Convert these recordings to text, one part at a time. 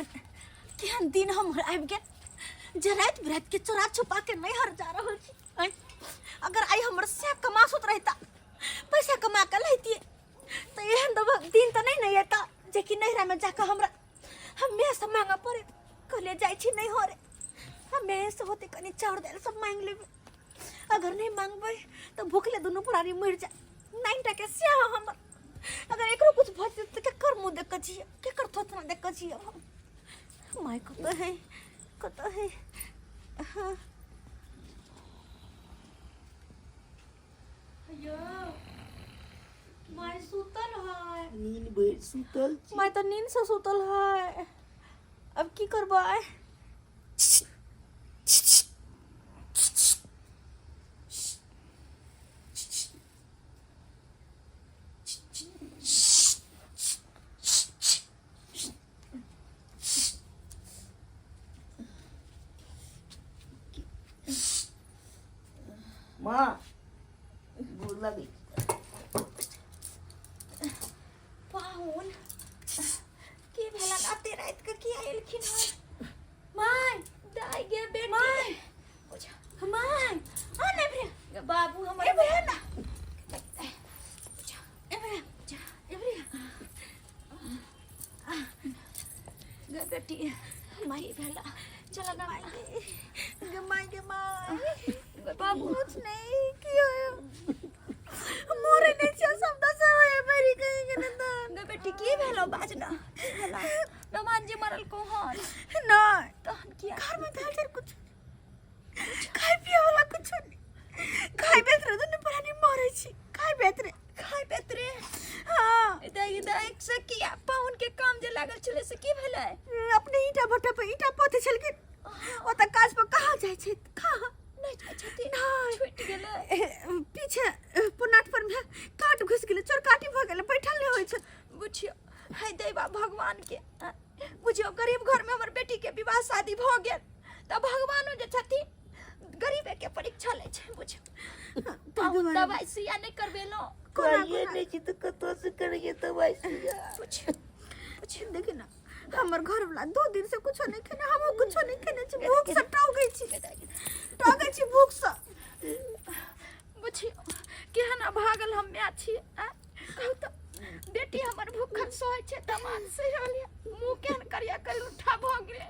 केहन दिन हमर आबि गेल जे रात बिरात के चोरा छुपा के नहीं हर जा रहल छी। अगर आई हमर से कमा सुत रहता पैसा कमा के लैतिए तो एहन दिन तो नहीं आता जे कि नैहरा में जाकर हमरा हमें से मांगा पड़े। कहले जाई छी नहीं हो रे हमें से होते कनी चाउर दाल सब मांग लेबे। अगर नहीं मांगबे तो भूखले दोनों प्राणी मर जा। नहीं टके से हमर अगर एकरो कुछ भ जेत त केकर मुंह देख के जिए केकर थोथना देख के जिए हम। माय कत है हाँ अयो माय सुतल है। नींद भर सुतल माय तो नींद से सुतल है। अब की करबा माँ भूख लगी। पाहुन की भेला राते रात के की आइलखिन है। माय दाई गे बेटी माय बुझा माय आ नहीं भरे बाबू हमर ए भरे ना ए भरे गे बेटी माय भेला चला ना माय गे माय बाबू कुछ नहीं किया मोरे नहीं छ सब दस है मेरी कहीं के नंदन गे बेटी की भेलो बाजना भेला दमान जी मरल को हन ना तो हम किया घर में दाल कुछ खाई पिए वाला कुछ नहीं खाई बेतरे तो नहीं परानी मरे छी खाई बेतरे हां इदा एक से किया पाउन के काम जे लागल चले से की भेलै अपने ईटा भट्टा पे ईटा पोते छल के ओ त काज पे कहां जाय छै कहां नहीं जाय छथि नहीं छूट गेलै पीछे पुनाट पर में काट घुस गेलै चोर काटी भ गेलै बैठल नहीं होय छै बुझियो हाय देवा भगवान के बुझियो गरीब घर में हमर बेटी के विवाह शादी भ गेल त भगवानो जे छथि गरीबे के परीक्षा ले छै बुझियो दवाई सुइया नहीं करबेलो करिए नहीं छी तो कतो से करिए दवाई सुइया बुझियो देखि ना हमर घर वाला 2 दिन से कुछ नहीं खेने हम कुछ नहीं खेने छी भूख से टागै छी भूख से बुझियो केहना भागल हम मैं छी कहू तो बेटी हमर भूखल सोय छै दमाद से होलिया मुंह केहन करिया कर उठा भ गेले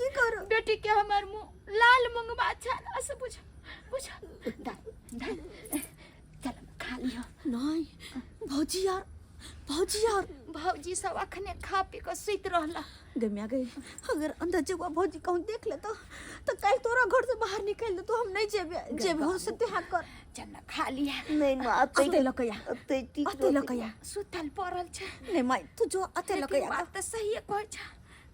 की करू बेटी के हमर मुंह लाल मुंगवा छल अस बुझ दाई चल खा लियो नहीं भौजी सब अखने खा पी के सुत रहला गमिया गई। अगर अंदर जगह भौजी कहूं देख ले तो कल तोरा घर से बाहर निकल दे तो हम नहीं जेबे हो सकते हां कर चन्ना खा लिया नहीं माँ अते लकया सुतल पड़ल छै नहीं माय तू जो अते लकया बात त सही है कहै छ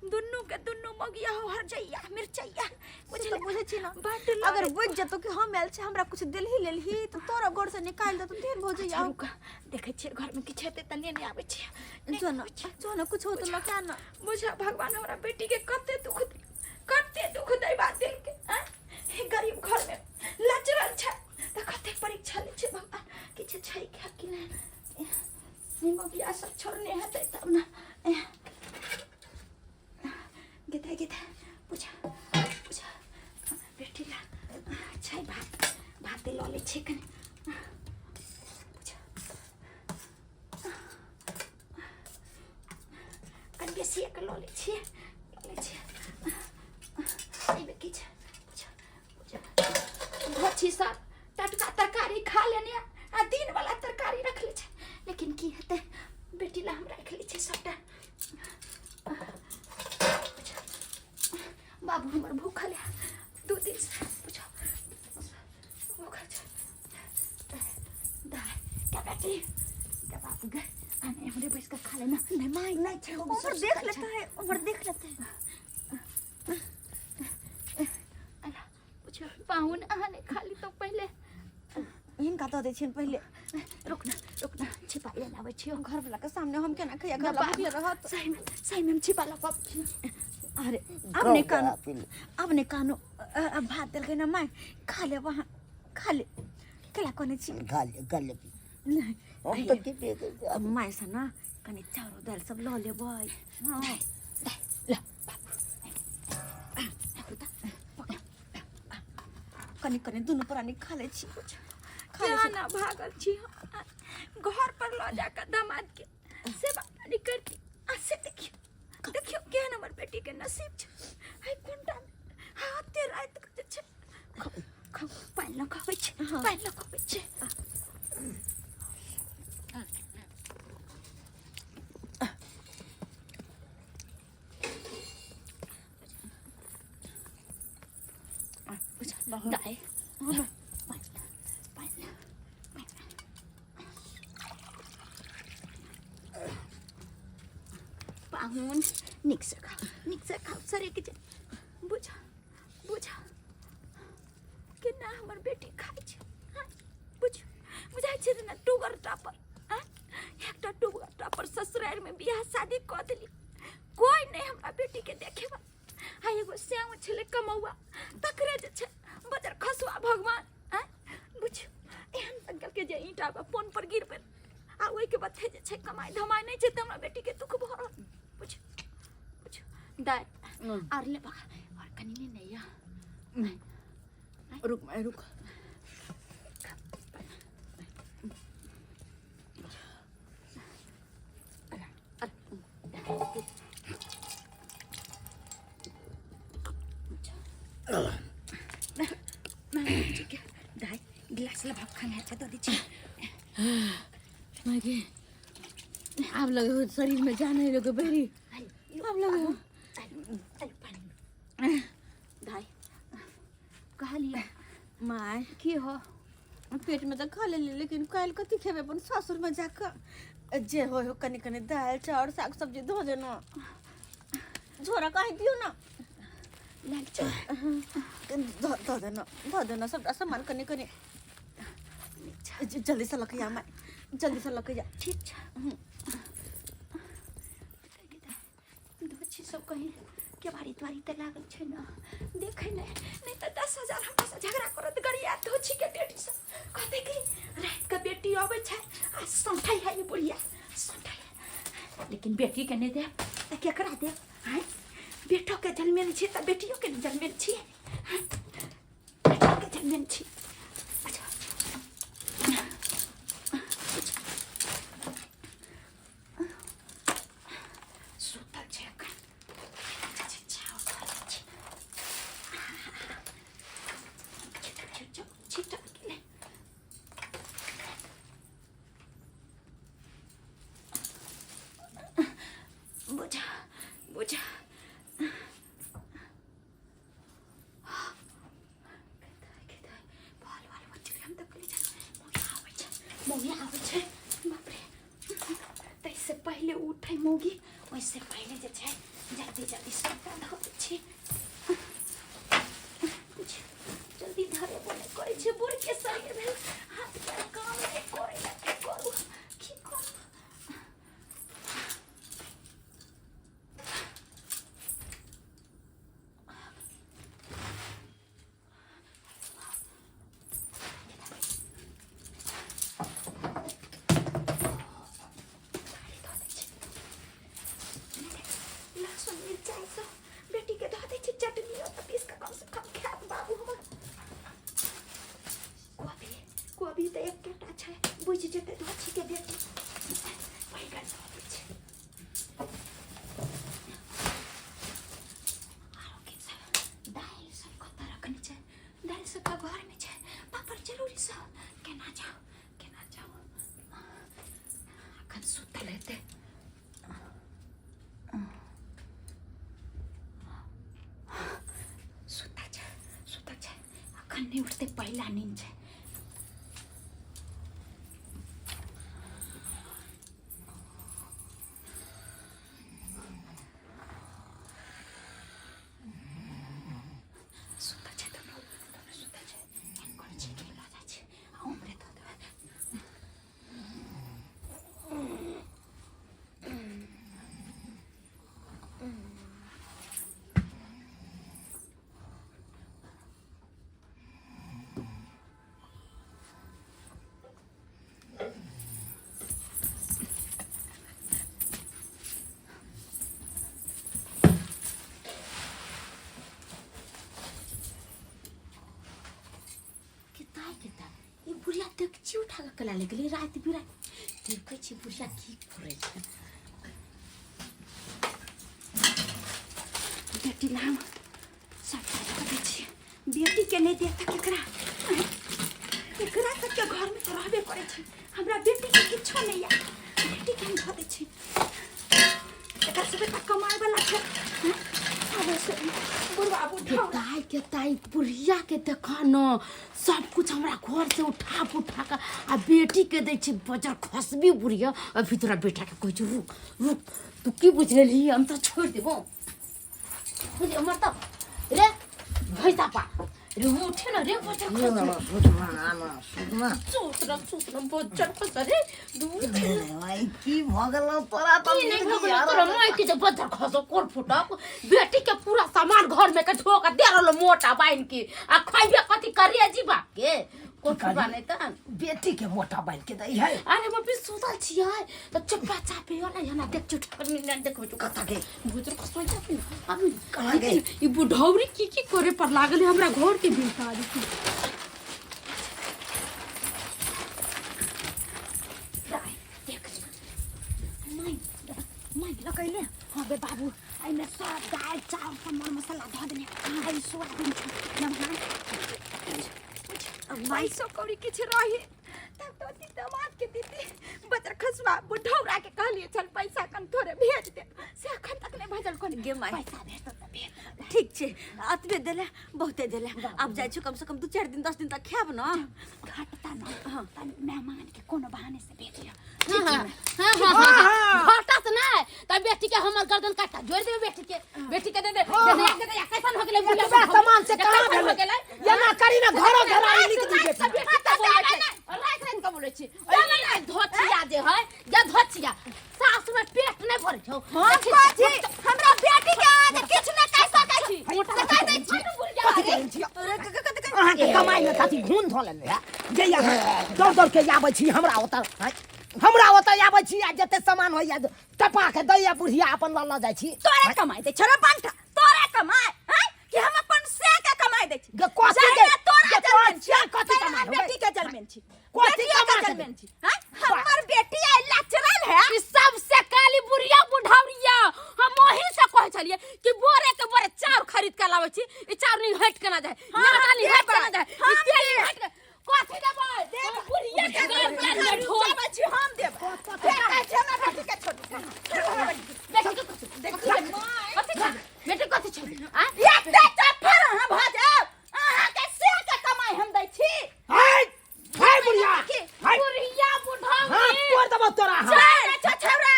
दुन्नु के दुन्नु मगिया हो हर जइया मिर्चैया बुझे छी ना अगर बुझ जतो कि हम आयल छै हमरा कुछ दिल ही लेल ही तो तोरा घर से निकाल दे तो ढेर भौजैया देखे छी घर में किछ हेते त नहीं आवे छी जो ना कुछ हो तो लका ना बुझा भगवान हमरा बेटी के कते दुख दे बात दिल के गरीब घर में लचरल छै त कते परीक्षा ले छै भगवान किछ छै क्या कि नहीं निमो बिया सब छोड़ने हेते तब ना गीता पूछा बेटी ला छै भात ल ले छै कने पूछा कन बेसी एक ल ले छै एबे की छै पूछा भछी सा टटका तरकारी खा लेने आ दिन वाला तरकारी रख ले छै लेकिन की हेते बेटी ला हम रख ले छै सबटा बाबू हमर भूखल है 2 दिन से पूछो भूखल छै दाई क्या बेटी क्या बाबू गए आने हमरे बैठ के खा लेना नहीं माय नहीं छै उमर देख लेता है अला पूछो पाहुन आने खाली तो पहले इनका तो दे छिन पहले रुकना छिपा ले आवे छियो घर वाला के सामने हम केना खैया घर भूखले रहत सही में छिपा ला अरे अब ने कानो अब भात दल के ना माय खा ले वहां खा ले केला कोने छी खा ले नहीं हम तो के अब माय से ना कने चारो दाल सब ल लेबै हां ला कनी कनी दुनू प्राणी खा ले छी क्या ना भागल छी घर पर लो जाकर दामाद के सेवा पानी करती से देखियो देखियो केहन हमर बेटी के नसीब छै हाय कोनटा हाथे रात के छै खाओ पानि न खाबै छै पानि न खाबै छै दाई पाहुन निक से खाओ सरे के बुझा बुझा कि ना हमर बेटी खाइ छै बुझ बुझाइ छै ना टुगर टापर एकटा टुगर टापर ससुराल में बियाह शादी क देली कोई नहीं हमरा बेटी के देखेबा एगो श्याम छले कमौआ तकरे जे छै बदर खसुआ भगवान बुझ एहन संकल के जे ईंटा पर फोन पर गिरबे आ ओइ के बथे जे छै कमाई धमाई नहीं छै त हमरा बेटी के दुख भरल बुझ बुझ दाई आर ले बा और कनी नहीं या रुक मैं रुक दाई गिलास ला भात खाने अच्छा तो दीजिए मागे आप लगे शरीर में जान है लोग बेरी आप लगे दाई कहा लिया माय की हो पेट में तो खा ले लेकिन काल कथी खेबे अपन ससुर में जाकर जे हो कनी कनी दाल चाउर साग सब्जी धो देना झोरा कहीं दियो ना लाल चाउर धो देना सब सामान कनी कनी जल्दी से लके जा माय जल्दी से लके जा ठीक छै सब कहीं के बारी द्वारी त लागल छै ना देखे नहीं तो 10,000 हमरा से झगड़ा करत गरिया तो छी के बेटी से कहते कि रात के बेटी आवे छै आ संठाई है ये बुढ़िया संठाई लेकिन बेटी के नहीं दे त केकरा दे हैं बेटो के जन्मेल छी त बेटियो के जन्मेल छी बेटो के जन्मेल छी पहले उठे मोगी वैसे पहले जे छै जल्दी जल्दी सब धो दे छी जल्दी धरे बोले करे छै बुढ़ के सही भेल हाथ पैर काम नहीं करे ला की करू की करू बेटी के धो दे चटनी और पीस का कम से कम खात बाबू हमर कोबी तो एक केटा छै बुझ जेते धो छी के बेटी वही कर धो दे छै आरो के सब दाल सब कत रखनी छै दाल सब का घर में छै पापड़ जरूरी सब केना जाओ अखन सुतल हेते नहीं उठते पहला नींद है देखियो उठा के कला ले गेली रात बिरात देखै छी बुढ़िया की फुरै छै बेटी नाम सबटा करै छी बेटी के नहीं देता केकरा केकरा सबके घर में तो रहबे करे छी हमरा बेटी के किछो नहीं है बेटी के हम धऽ दै छी एकरा सबके तक कमाए वाला छै बुढ़वा बुढ़ा ताई बुढ़िया के देखा न सब कुछ हमरा घर से उठा के आ बेटी के दै छी बजर खसबी बुढ़िया अभी तोरा बेटा के कहै छी रुक रुक तू की बुझ लेली हम तो छोड़ देबो बुझ हमर त रे भैसा पा रे उठे न रे बजर खस सुतना बजर खस रे दूर भाई की भगल तोरा त नहीं भगल तोरा माई के बजर खस कोर फुटक बेटी के पूरा सामान घर में के ठोक दे रहलो मोटा बाइन के आ खाइबे कथि करिया जीवा के कोर फुटवा नहीं त बेटी के मोटा बाइन के दई है अरे मम्मी सुतल छियै त चुप्पा चापे होला yana देख चुट मिनट देखबै तू कथा के बुजुर कसoi चापे अभी कहां गई ई बुढ़ौरी की करे पर लागल है हमरा घर के बिलता दी देख माई लगैले हां बे बाबू आइमे सब दाल चावल सब मसाला धऽ देने आई सोयाबीन नमक माई सो कौड़ी किछ रही तब तो दामाद के दीदी बजर खसवा बुढ़ौरा के कहलिए चल पैसा कन थोड़े भेज दे से अखन तक नहीं भेजल कोन गे माई पैसा भेज त भेज ठीक छे अतबे देले बहुते देले अब जाय छु कम से कम 2-4 दिन 10 दिन तक खाब न घटता न हां तनी मेहमान के कोनो बहाने से भेज लिया हां घटा त नहीं त बेटी के हमर गर्दन काटा जोड़ देबे बेटी के दे दे कैसन हो गेलै बुला सामान से कहां गेलै एना करी ना घरो घराई निक दी बेटी रात का बोले छी ओइ धोचिया जे है या धोचिया सासु में पेट नहीं भरे छौ हां काजी हमरा बेटी के आज किछ न कह सकै छी मोटा कह दै छी अहाँ के कमाई में खाती घून धोले है जइया दौड़ दौड़ के आबै छी हमरा ओता आबै छी आ जते सामान होइया टपा के दैया बुढ़िया अपन ल जाइ छी तोरे कमाई दे छोरा पंठा तोरे कमाई हैं कि हम अपन से के कमाई दे छी कोसी के तोरा जन्म छी कथि कमाई बेटी के जन्म छी कोसी के जन्म छी हैं हमर बेटी आई लचरल है ई सबसे काली बुढ़िया बुढ़ावरिया हम ओही से कहै छलिए कि बोरे के बोरे चाउर खरीद के लाबै छी ई चाउर नहीं हट के ना जाए नाली हट के ना जाए ई तेल हट के कथि देबै बुढ़िया के घर में ढोल छी हम देब फेर कहै छै हमरा बेटी के छोड़ बेटी कथि छै आ एक दे चफर हम भ जाब अहाँ के से के कमाई हम दै छी हाय हाय बुढ़िया हाय बुढ़िया बुढ़ावरी हां तोड़ दबो तोरा हम जा छौरा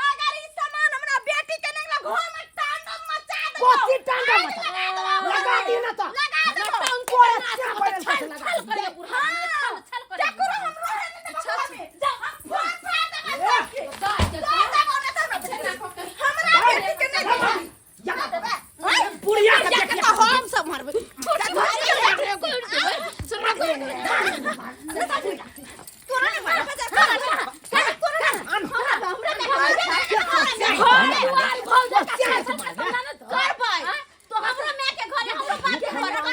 अगर ई सामान हमरा बेटी के नहीं घर में तांडव मचा दे कोसी टांगा मत लगा दी ना तो लगा दे कोरे क्या पड़े लगा करे बुढ़ा छल करे देखो हम रहे नहीं घर में जा फोन फाड़ दे हमरा बेटी के नहीं बुढ़िया के के तो हम सब मारबे तोरा नहीं मार बजा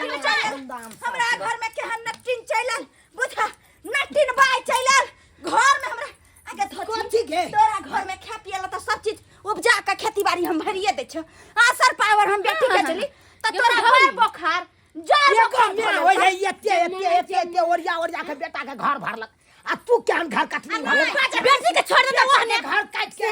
हमरा घर में केहन नटिन चलल बुझा नटिन बाई चलल घर में हमरा आगे कथि के तोरा घर में खा पियला त सब चीज उपजा के खेती बाड़ी हम भरिए दे छ आसर पावर हम बेटी के चली त तोरा घर बोखार जल बोखार होय है एते ओरिया के बेटा के घर भरलक आ तू केहन घर कटनी बेटी के छोड़ दे ओहने घर काट के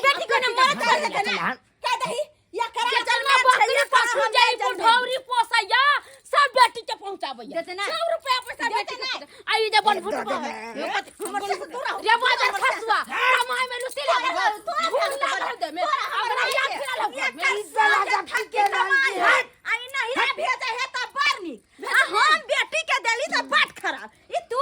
बेटी को न मरत कर दे कह दही या करा जन्म बकरी पशु जाई बुढ़ौरी पोसैया सब बेटी के पहुंचाबैया देते ना 100 रुपया पैसा बेटी के आई जे बन फुटबा हमर से दूर हो रे बाजार खसवा कमाई में लुटी लगा लगा दे में हमरा याद फिरा लगा में साला जब के कमाई है आई नहीं रे भेजे है त बारनी हम बेटी के देली त बात खराब ई तू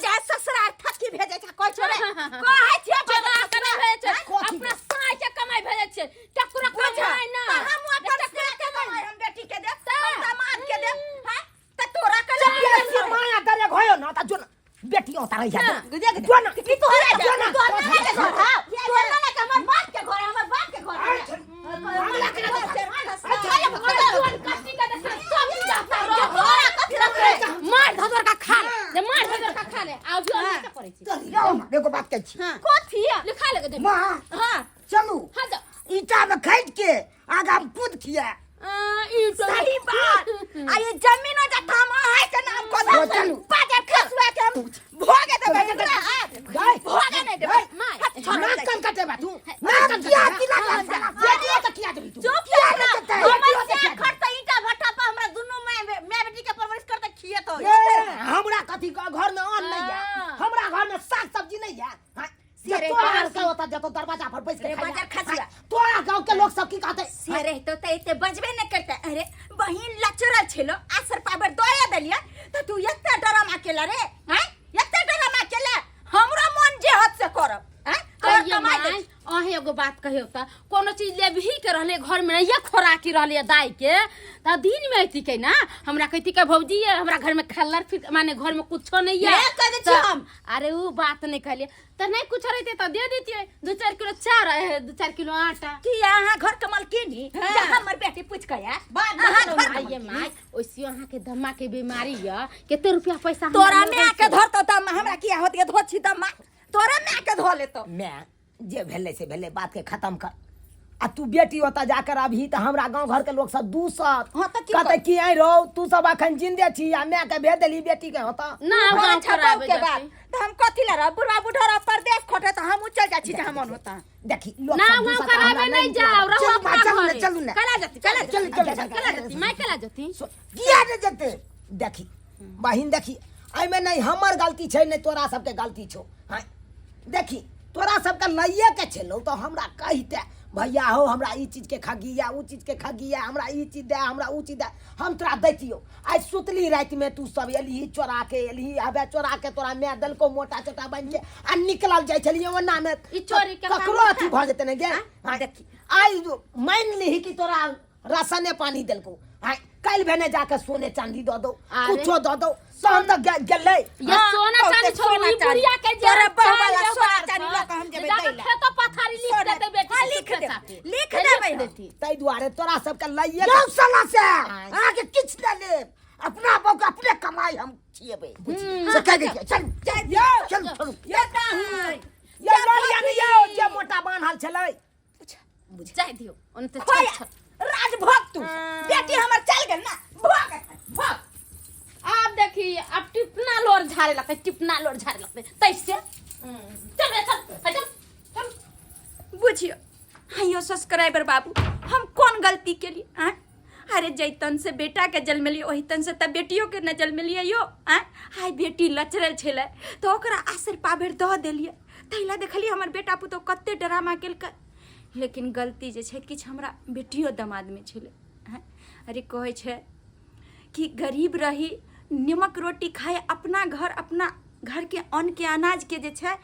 जा ससुराल ठकी भेजे छ कोई छोरे कहै छै जगह कना भेजे अपना साई के कमाई भेजे छै टकुरा कमाई ना हम अपन से कमाई हम बेटी के दे दामाद के दे हां त तोरा कले बेटी माया दरे भयो न त जोन बेटी ओता रह जा जोन की तोरा जा तोरा के घर तोरा ना के हमर बाप के घर हमर बाप के घर मार धदर का खा ले मार धदर का खा ले आ के छी हां कथी है लिखा लगे दे मां हां चलू हां जा ईटा में खैट के आगा में कूद किया ई तो सही बात आ ये जमीन हो जाता हम है के नाम को वो चलू। बाजार खसुआ के हम भोगे देबे एकरा गई भोगे नहीं देबे माय नाक कन कटे बा तू नाक किया किला ये दिया तो किया देबी तू चुप किया कर देते हमर से खट ईटा भट्टा पर हमरा दुनु मैं बेटी के परवरिश करते खिए तो हमरा कथी का घर में अन्न नहीं है हमरा घर में साग सब्जी नहीं है हाँ? ये अरे तोरा बाहर घर का होता जब तो दरवाजा पर बैठ के अरे बाजार खसुआ। तोरा गांव के लोग सब की कहते से रहतो त एते बजबे न करते अरे बहिन लचरा छेलो आसर पावर दोया दलिया त तू एते डरामा केला रे हैं एते डरामा केला हमरा मन जे हद से करब हैं तोर कमाई दे अहे एगो बात कहियो त कोनो चीज लेबही के रहले घर में ये खोराकी रहले दाई के त दिन में अथी के ना हमरा कहती के भौजी हमरा घर में खल्लर फिर माने घर में कुछो नहीं है मैं कह दे छी हम अरे वो बात नहीं कहलिए त नहीं कुछ रहते त दे देतिए 2-4 किलो चार 2-4 किलो आटा कि यहाँ घर कमल के नी जा हमर बेटी पूछ के या आइए माय ओसी अहाँ के दम्मा के बीमारी है केते रुपया पैसा तोरा में के धरतो त हमरा किया होत के धोछि त तोरा में के धो लेतो मैं जे भेले से भेले बात के खत्म कर आ तू बेटी होता जाकर अभी तो हमरा गांव घर के लोग सब दूसर हाँ तो की कहते कि आई रहो तू सब अखन जिंदे छी आ मैं के भेज देली बेटी के होता ना गांव खराब के बाद त हम कथि ला बुढ़ा बुढ़ा परदेश खोटे त हम चल जा छी जहां मन होता देखी लोग ना सब गांव दूसर खराब हमरा नहीं जाओ रहो अपना घरे चलू ना कला जती चल जती मैं कला जती किया ने जते देखी बहिन देखी आई में नहीं हमर गलती छै नहीं तोरा सबके गलती छो हां देखी तोरा सबके लइए के छलो तो हमरा कहिते भैया हो हमरा ई चीज के खगिया ऊ चीज के खगिया हमरा ई चीज दे हमरा ऊ चीज दे हम तोरा दैतियो आज सुतली रात में तू सब एली चोरा के एली आबे चोरा के तोरा मैं दल को मोटा चोटा बन के आ निकलल जाय छलिए ओना में ई चोरी के ककरो अथी भ जेते ने गे हां देखी आई मान ली कि तोरा राशने पानी देलको हां कल भेने जाके सोने चांदी दो दो कुछो दो दो तहन त गेलै ये सोना चांदी छोड़ ई बुढ़िया के तोरा बहुवाला सोना चांदी ला के हम जेबे दैला खेतो पथारी लिख देते बेटी लिख देबै तै दुआरे तोरा सबके लइए गौशाला से आके किछ न ले अपना बक अपने कमाई हम छिएबे से कह दे चल चल चल ये का है ये लड़िया ने यो जे मोटा बान्हल छलै बुझ जाय दियो ओन त खोया राजभोग तू बेटी हमर चल गेल ना भोग अब देखी अब टिपना लोर झाड़े लगते टिपना लोर झाड़े लगते तैसे चल रे चल चल बुझियो हां सब्सक्राइबर बाबू हम कौन गलती केली हैं अरे जैतन से बेटा के जन्म लियो ओही तन से त बेटियो के न जन्म लियो यो हैं हाय बेटी लचरल छले तो ओकरा आसर पाभर द देलिए तैला देखली हमर बेटा पुतो कत्ते ड्रामा केलक लेकिन गलती जे छै किछ हमरा बेटियो दमाद में छले हैं अरे कहै छै कि गरीब रही निमक रोटी खाए अपना घर के अन्न के अनाज के जे छै